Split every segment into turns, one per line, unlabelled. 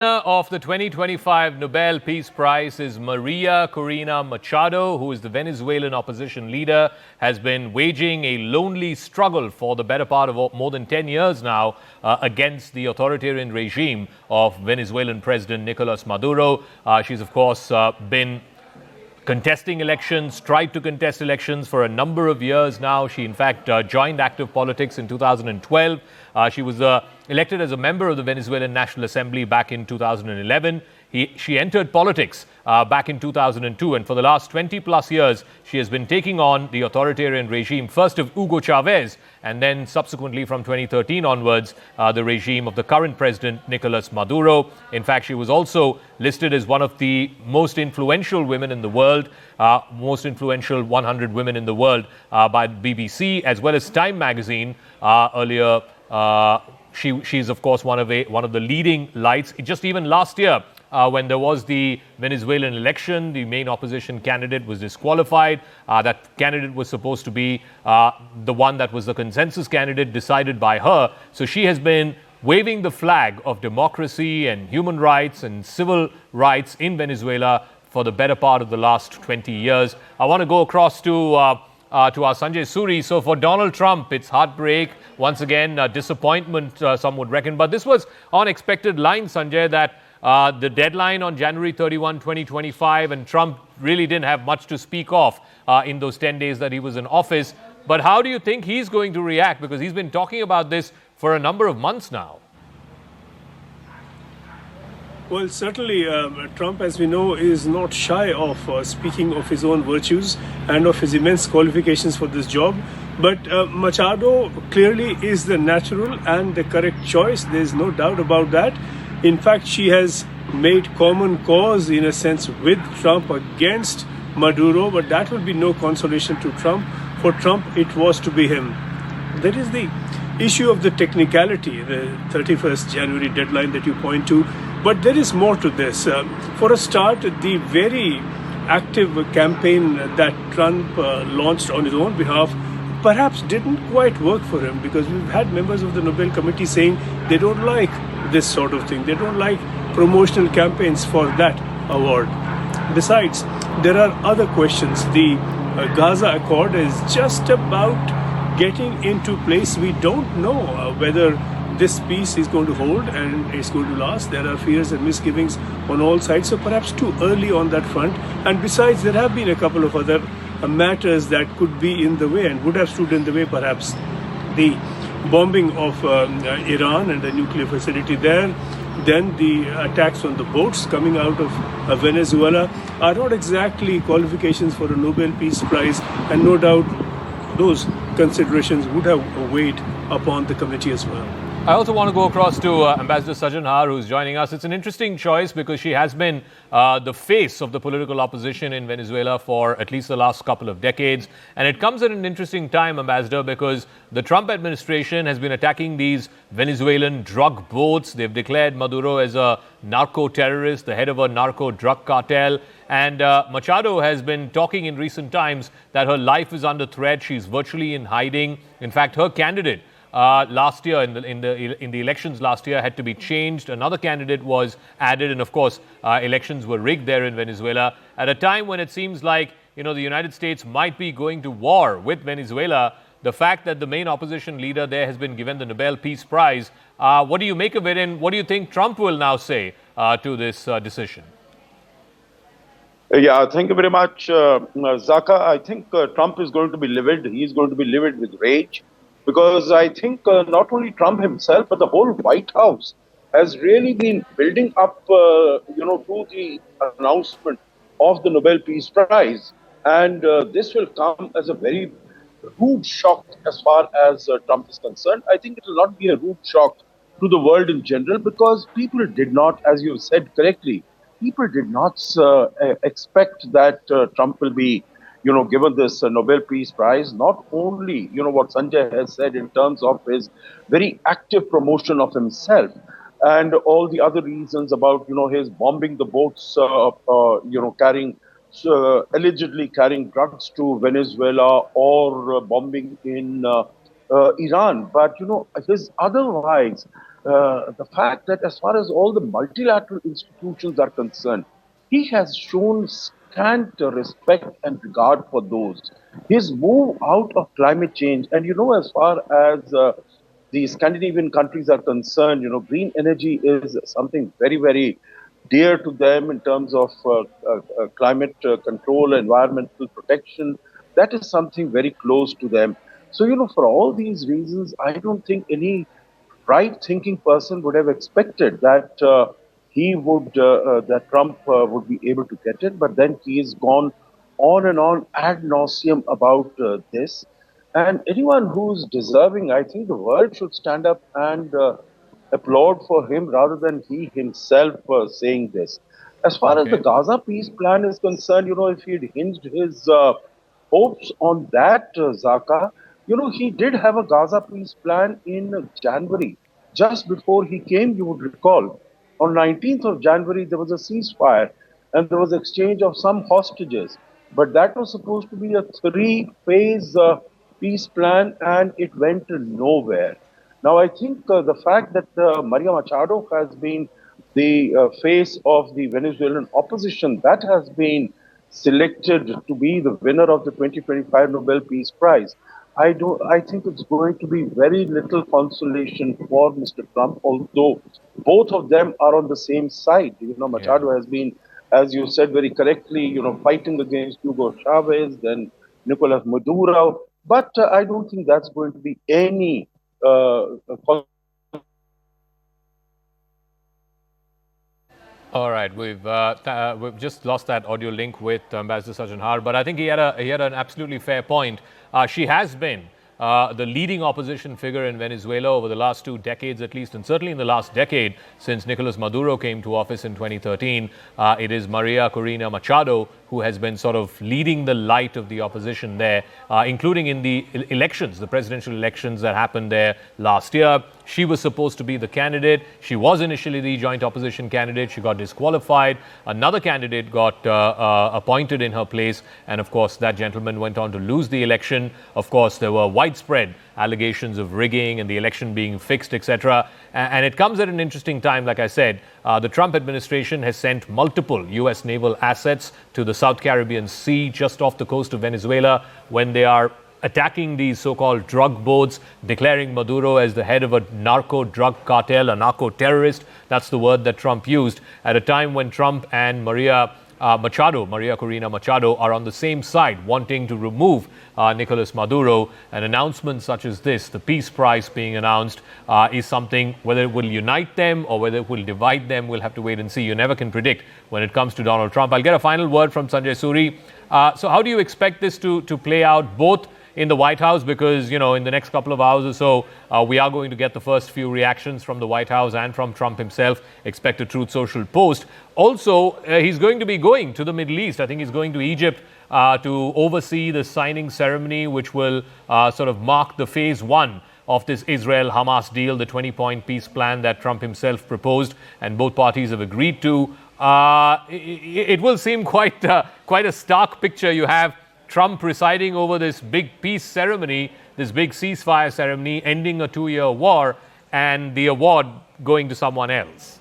Of the 2025 Nobel Peace Prize is Maria Corina Machado, who is the Venezuelan opposition leader, has been waging a lonely struggle for the better part of more than 10 years now against the authoritarian regime of Venezuelan President Nicolas Maduro. She's, of course, been contesting elections, tried to contest elections for a number of years now. She, in fact, joined active politics in 2012. She was elected as a member of the Venezuelan National Assembly back in 2011. She entered politics back in 2002, and for the last 20 plus years, she has been taking on the authoritarian regime, first of Hugo Chavez, and then subsequently from 2013 onwards, the regime of the current president, Nicolas Maduro. In fact, she was also listed as one of the most influential women in the world, most influential 100 women in the world by BBC, as well as Time magazine earlier. She's of course one of the leading lights. Just even last year, when there was the Venezuelan election, the main opposition candidate was disqualified. That candidate was supposed to be the one that was the consensus candidate decided by her. So she has been waving the flag of democracy and human rights and civil rights in Venezuela for the better part of the last 20 years. I want to go across to our Sanjay Suri. So for Donald Trump, it's heartbreak. Once again, disappointment, some would reckon. But this was unexpected line, Sanjay, that the deadline on January 31, 2025, and Trump really didn't have much to speak of in those 10 days that he was in office. But how do you think he's going to react? Because he's been talking about this for a number of months now.
Well, certainly Trump, as we know, is not shy of speaking of his own virtues and of his immense qualifications for this job. But Machado clearly is the natural and the correct choice. There's no doubt about that. In fact, she has made common cause, in a sense, with Trump against Maduro, but that will be no consolation to Trump. For Trump, it was to be him. That is the issue of the technicality, the 31st January deadline that you point to. But there is more to this. For a start, the very active campaign that Trump launched on his own behalf perhaps didn't quite work for him, because we've had members of the Nobel Committee saying they don't like this sort of thing. They don't like promotional campaigns for that award. Besides, there are other questions. The Gaza Accord is just about getting into place. We don't know whether this peace is going to hold and it's going to last. There are fears and misgivings on all sides, so perhaps too early on that front. And besides, there have been a couple of other matters that could be in the way and would have stood in the way, perhaps. The bombing of Iran and the nuclear facility there, then the attacks on the boats coming out of Venezuela are not exactly qualifications for a Nobel Peace Prize, and no doubt those considerations would have weighed upon the committee as well.
I also want to go across to Ambassador Sajjan Har, who's joining us. It's an interesting choice because she has been the face of the political opposition in Venezuela for at least the last couple of decades. And it comes at an interesting time, Ambassador, because the Trump administration has been attacking these Venezuelan drug boats. They've declared Maduro as a narco-terrorist, the head of a narco-drug cartel. And Machado has been talking in recent times that her life is under threat. She's virtually in hiding. In fact, her candidate last year in the elections last year had to be changed. Another candidate was added, and of course elections were rigged there in Venezuela at a time when it seems like the United States might be going to war with Venezuela. The fact that the main opposition leader there has been given the Nobel Peace Prize, what do you make of it, and what do you think Trump will now say to this decision?
Yeah, thank you very much, Zaka. I think Trump is going to be livid. He's going to be livid with rage. Because I think not only Trump himself, but the whole White House has really been building up, to the announcement of the Nobel Peace Prize. And this will come as a very rude shock as far as Trump is concerned. I think it will not be a rude shock to the world in general, because people did not, as you said correctly, people did not expect that Trump will be given this Nobel Peace Prize. Not only, what Sanjay has said in terms of his very active promotion of himself and all the other reasons about, his bombing the boats, allegedly carrying drugs to Venezuela, or bombing in Iran. But, his otherwise the fact that as far as all the multilateral institutions are concerned, he has shown scant respect and regard for those. His move out of climate change, and as far as the Scandinavian countries are concerned, green energy is something very, very dear to them in terms of climate control, environmental protection. That is something very close to them. So, for all these reasons, I don't think any right-thinking person would have expected that that Trump would be able to get it. But then he has gone on and on ad nauseum about this. And anyone who's deserving, I think the world should stand up and applaud for him rather than he himself saying this. As far as the
Okay.
Gaza peace plan is concerned, if he'd hinged his hopes on that, Zaka, he did have a Gaza peace plan in January, just before he came, you would recall. On 19th of January, there was a ceasefire and there was exchange of some hostages. But that was supposed to be a three-phase peace plan and it went nowhere. Now, I think the fact that Maria Machado has been the face of the Venezuelan opposition, that has been selected to be the winner of the 2025 Nobel Peace Prize. I think it's going to be very little consolation for Mr. Trump, although both of them are on the same side.
Yeah.
Machado has been, as you said very correctly, fighting against Hugo Chavez, then Nicolas Maduro. But I don't think that's going to be any
All right, we've just lost that audio link with Ambassador Sajjan Har, but I think he had an absolutely fair point. She has been the leading opposition figure in Venezuela over the last 2 decades at least, and certainly in the last decade since Nicolas Maduro came to office in 2013. It is María Corina Machado who has been sort of leading the light of the opposition there, including in the elections, the presidential elections that happened there last year. She was supposed to be the candidate. She was initially the joint opposition candidate. She got disqualified. Another candidate got appointed in her place. And of course, that gentleman went on to lose the election. Of course, there were widespread allegations of rigging and the election being fixed, etc. And it comes at an interesting time. Like I said, the Trump administration has sent multiple U.S. naval assets to the South Caribbean Sea just off the coast of Venezuela when they are attacking these so-called drug boats, declaring Maduro as the head of a narco-drug cartel, a narco-terrorist. That's the word that Trump used at a time when Trump and María Corina Machado, are on the same side, wanting to remove Nicolas Maduro. An announcement such as this, the Peace Prize being announced, is something, whether it will unite them or whether it will divide them, we'll have to wait and see. You never can predict when it comes to Donald Trump. I'll get a final word from Sanjay Suri. So how do you expect this to play out, both in the White House, because, in the next couple of hours or so, we are going to get the first few reactions from the White House and from Trump himself. Expect a Truth Social post. Also, he's going to be going to the Middle East. I think he's going to Egypt to oversee the signing ceremony, which will sort of mark the phase 1 of this Israel-Hamas deal, the 20-point peace plan that Trump himself proposed and both parties have agreed to. It will seem quite a stark picture. You have Trump presiding over this big peace ceremony, this big ceasefire ceremony, ending a 2-year war, and the award going to someone else.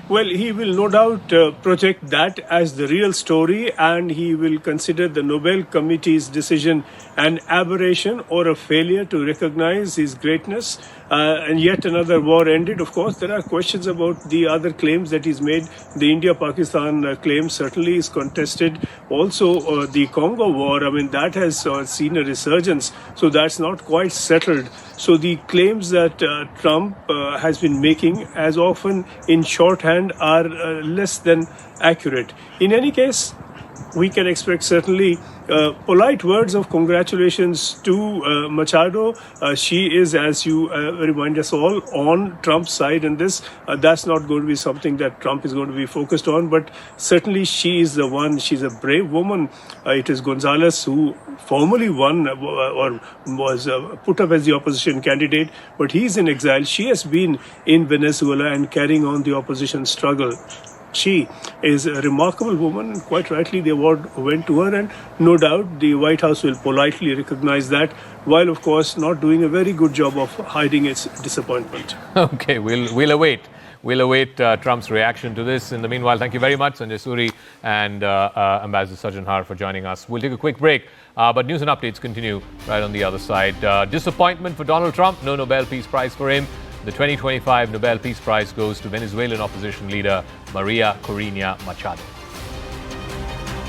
Well, he will no doubt project that as the real story, and he will consider the Nobel Committee's decision an aberration or a failure to recognize his greatness. And yet another war ended. Of course, there are questions about the other claims that he's made. The India-Pakistan claim certainly is contested. Also, the Congo war, that has seen a resurgence. So that's not quite settled. So the claims that Trump has been making, as often in shorthand, are less than accurate. In any case, we can expect certainly polite words of congratulations to Machado. She is, as you remind us all, on Trump's side in this. That's not going to be something that Trump is going to be focused on, but certainly she is the one. She's a brave woman. It is Gonzalez who formally won or was put up as the opposition candidate, but he's in exile. She has been in Venezuela and carrying on the opposition struggle. She is a remarkable woman, and quite rightly the award went to her, and no doubt the White House will politely recognize that, while of course not doing a very good job of hiding its disappointment.
Okay, we'll await. We'll await Trump's reaction to this. In the meanwhile, thank you very much, Sanjay Suri and Ambassador Sajjan Har, for joining us. We'll take a quick break, but news and updates continue right on the other side. Disappointment for Donald Trump, no Nobel Peace Prize for him. The 2025 Nobel Peace Prize goes to Venezuelan opposition leader María Corina Machado.